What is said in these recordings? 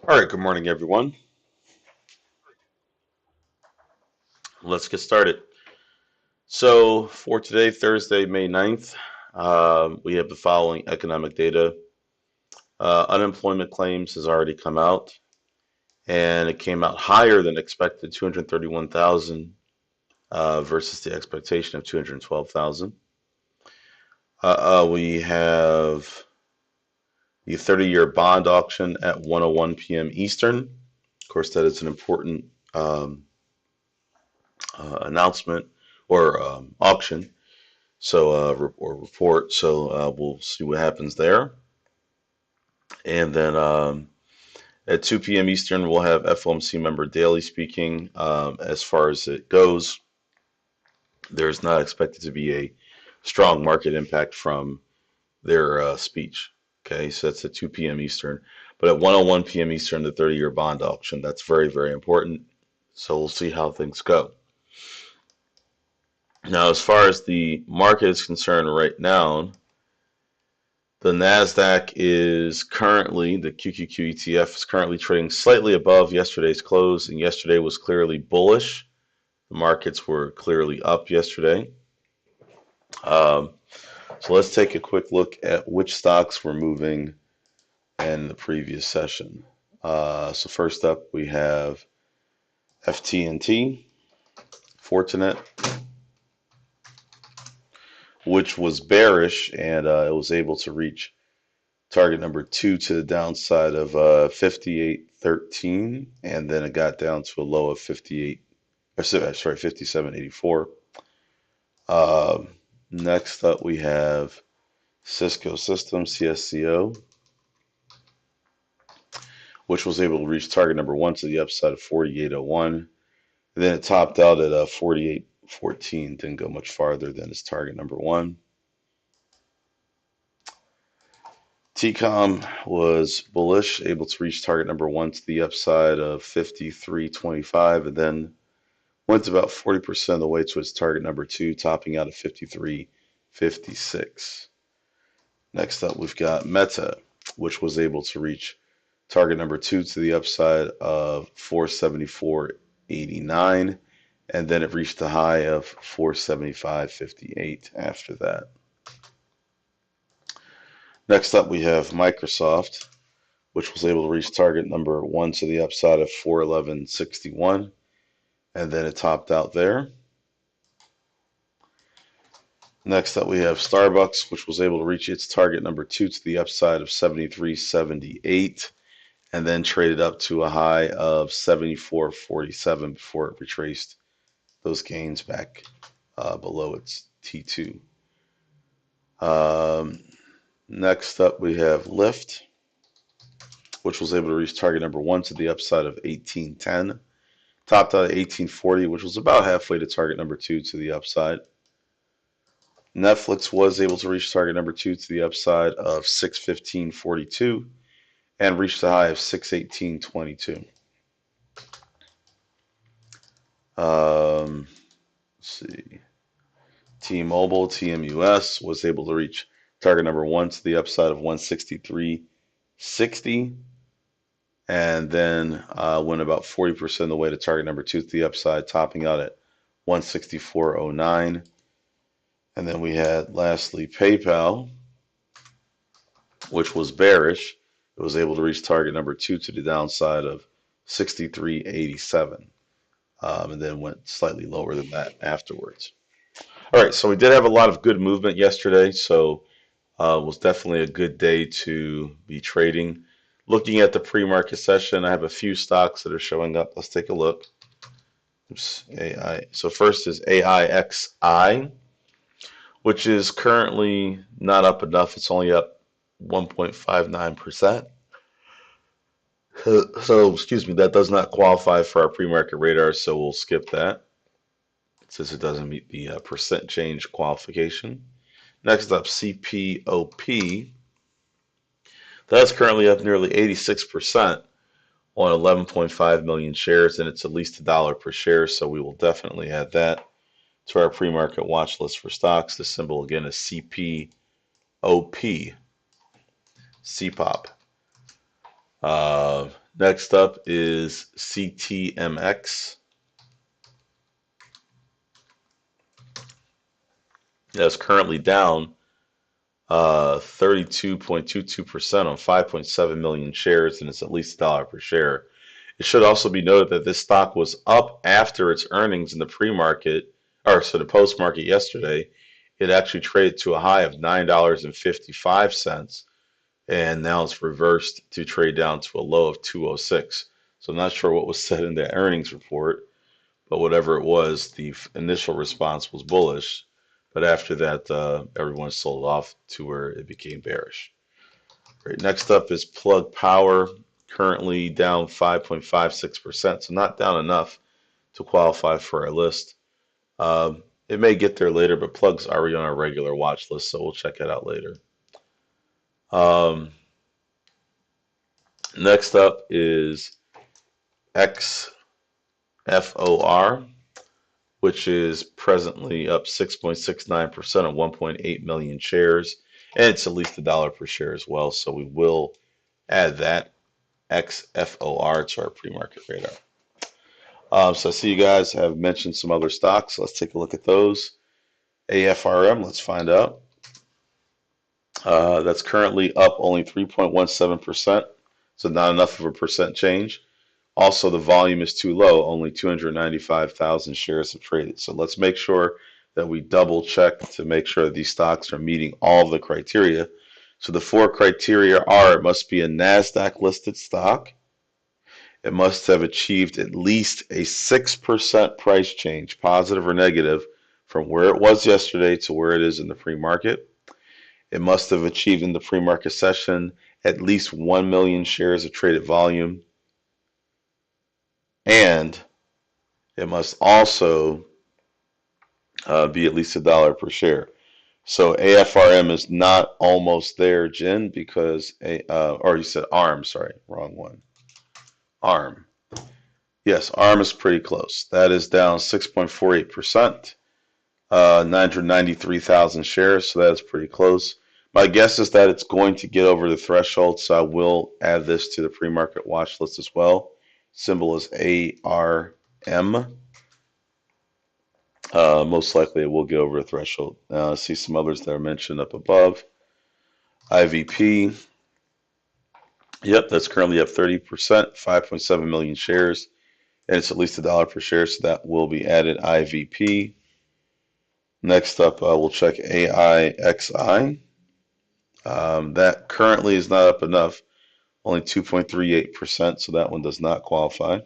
All right, good morning, everyone. Let's get started. So, for today, Thursday, May 9th, we have the following economic data. Unemployment claims has already come out, and it came out higher than expected, 231,000 versus the expectation of 212,000. We have the 30-year bond auction at 1:01 p.m. Eastern. Of course, that is an important um, announcement or auction. Or report. We'll see what happens there. And then at 2 p.m. Eastern, we'll have FOMC member Daly speaking. As far as it goes, there's not expected to be a strong market impact from their speech. Okay, so that's at 2 p.m. Eastern. But at 1:01 p.m. Eastern, the 30-year bond auction, that's very, very important. So we'll see how things go. Now, as far as the market is concerned right now, the NASDAQ is currently, the QQQ ETF is currently trading slightly above yesterday's close, and yesterday was clearly bullish. The markets were clearly up yesterday. Um, so let's take a quick look at which stocks were moving in the previous session. So first up, we have FT&T, Fortinet, which was bearish, and it was able to reach target number two to the downside of 58.13, and then it got down to a low of 57.84. Uh, Next up, we have Cisco Systems, CSCO, which was able to reach target number one to the upside of 48.01. And then it topped out at 48.14, didn't go much farther than its target number one. TCOM was bullish, able to reach target number one to the upside of 53.25, and then went about 40% of the way to its target number two, topping out at 53.56. Next up, we've got Meta, which was able to reach target number two to the upside of 474.89, and then it reached a high of 475.58 after that. Next up, we have Microsoft, which was able to reach target number one to the upside of 411.61, and then it topped out there. Next up, we have Starbucks, which was able to reach its target number two to the upside of 73.78, and then traded up to a high of 74.47 before it retraced those gains back below its T2. Um, Next up, we have Lyft, which was able to reach target number one to the upside of 18.10, topped out at 18.40, which was about halfway to target number two to the upside. Netflix was able to reach target number two to the upside of 615.42 and reached a high of 618.22. Let's see. T-Mobile, TMUS was able to reach target number one to the upside of 163.60 and then went about 40% of the way to target number two to the upside, topping out at 164.09. And then we had lastly PayPal, which was bearish. It was able to reach target number two to the downside of 63.87, and then went slightly lower than that afterwards. All right, so we did have a lot of good movement yesterday, so it was definitely a good day to be trading. Looking at the pre-market session, I have a few stocks that are showing up. Let's take a look. Oops, AI. So first is AIXI, which is currently not up enough. It's only up 1.59%. So, excuse me, that does not qualify for our pre-market radar, so we'll skip that since it doesn't meet the percent change qualification. Next up, CPOP. That's currently up nearly 86% on 11.5 million shares, and it's at least $1 per share, so we will definitely add that to our pre-market watch list for stocks. The symbol again is CPOP, CPOP. Next up is CTMX. That's currently down 32.22% on 5.7 million shares, and it's at least $1 per share. It should also be noted that this stock was up after its earnings in the pre-market, or so the post-market yesterday. It actually traded to a high of $9.55, and now it's reversed to trade down to a low of 206. So I'm not sure what was said in that earnings report, but whatever it was, the initial response was bullish. But after that, everyone sold off to where it became bearish. Right, next up is Plug Power, currently down 5.56%, so not down enough to qualify for our list. It may get there later, but Plug's already on our regular watch list, so we'll check it out later. Um, Next up is XFOR, which is presently up 6.69% on 1.8 million shares, and it's at least $1 per share as well. So we will add that XFOR to our pre-market radar. So I see you guys have mentioned some other stocks. Let's take a look at those. AFRM, let's find out. That's currently up only 3.17%, so not enough of a percent change. Also, the volume is too low, only 295,000 shares have traded. So let's make sure that we double check to make sure that these stocks are meeting all of the criteria. So the four criteria are: it must be a NASDAQ listed stock. It must have achieved at least a 6% price change, positive or negative, from where it was yesterday to where it is in the pre-market. It must have achieved in the pre-market session at least 1 million shares of traded volume. And it must also be at least $1 per share. So AFRM is not almost there, Jen, because or you said ARM, sorry, wrong one. ARM. Yes, ARM is pretty close. That is down 6.48%, 993,000 shares, so that's pretty close. My guess is that it's going to get over the threshold, so I will add this to the pre-market watch list as well. Symbol is ARM. Most likely it will get over a threshold. I see some others that are mentioned up above. IVP, yep, that's currently up 30%, 5.7 million shares, and it's at least $1 per share, so that will be added. IVP. Next up, we'll check AIXI. That currently is not up enough, only 2.38%, so that one does not qualify.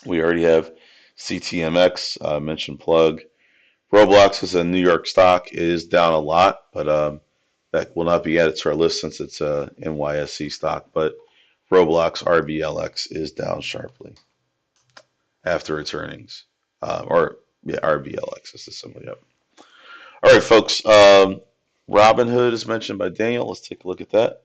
We already have CTMX, mentioned Plug. Roblox is a New York stock. It is down a lot, but that will not be added to our list since it's a NYSE stock. But Roblox RBLX is down sharply after its earnings. RBLX is the symbol. Yep. All right, folks. Robinhood is mentioned by Daniel. Let's take a look at that.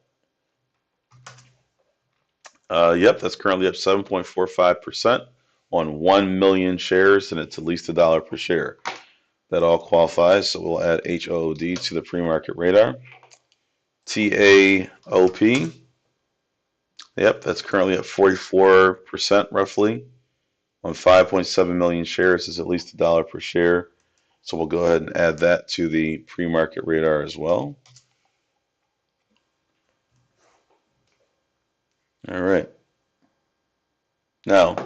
Yep, that's currently up 7.45% on 1 million shares, and it's at least $1 per share. That all qualifies, so we'll add HOOD to the pre-market radar. TAOP, yep, that's currently at 44% roughly on 5.7 million shares, is at least $1 per share. So we'll go ahead and add that to the pre-market radar as well. All right. Now,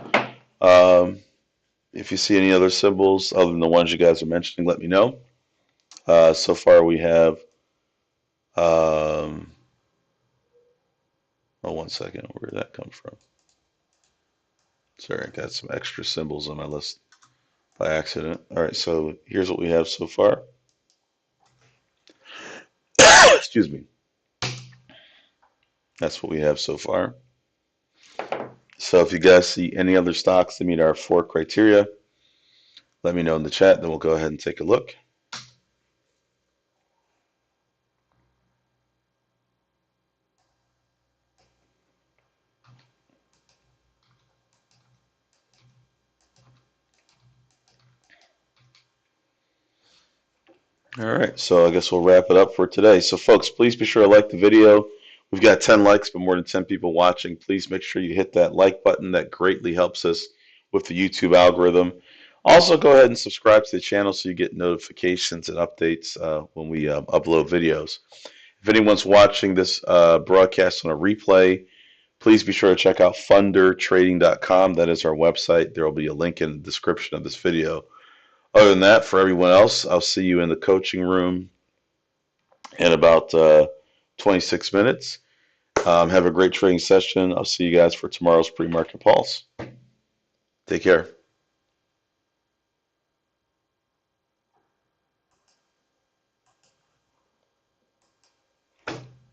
if you see any other symbols other than the ones you guys are mentioning, let me know. So far we have, oh, one second, where did that come from? Sorry, I got some extra symbols on my list by accident. All right, so here's what we have so far. Excuse me. That's what we have so far. So if you guys see any other stocks that meet our four criteria, let me know in the chat, then we'll go ahead and take a look. All right, so I guess we'll wrap it up for today. So folks, please be sure to like the video. We've got 10 likes, but more than 10 people watching. Please make sure you hit that like button. That greatly helps us with the YouTube algorithm. Also, go ahead and subscribe to the channel so you get notifications and updates when we upload videos. If anyone's watching this broadcast on a replay, please be sure to check out fundertrading.com. That is our website. There will be a link in the description of this video. Other than that, for everyone else, I'll see you in the coaching room in about 26 minutes. Have a great trading session. I'll see you guys for tomorrow's pre-market pulse. Take care.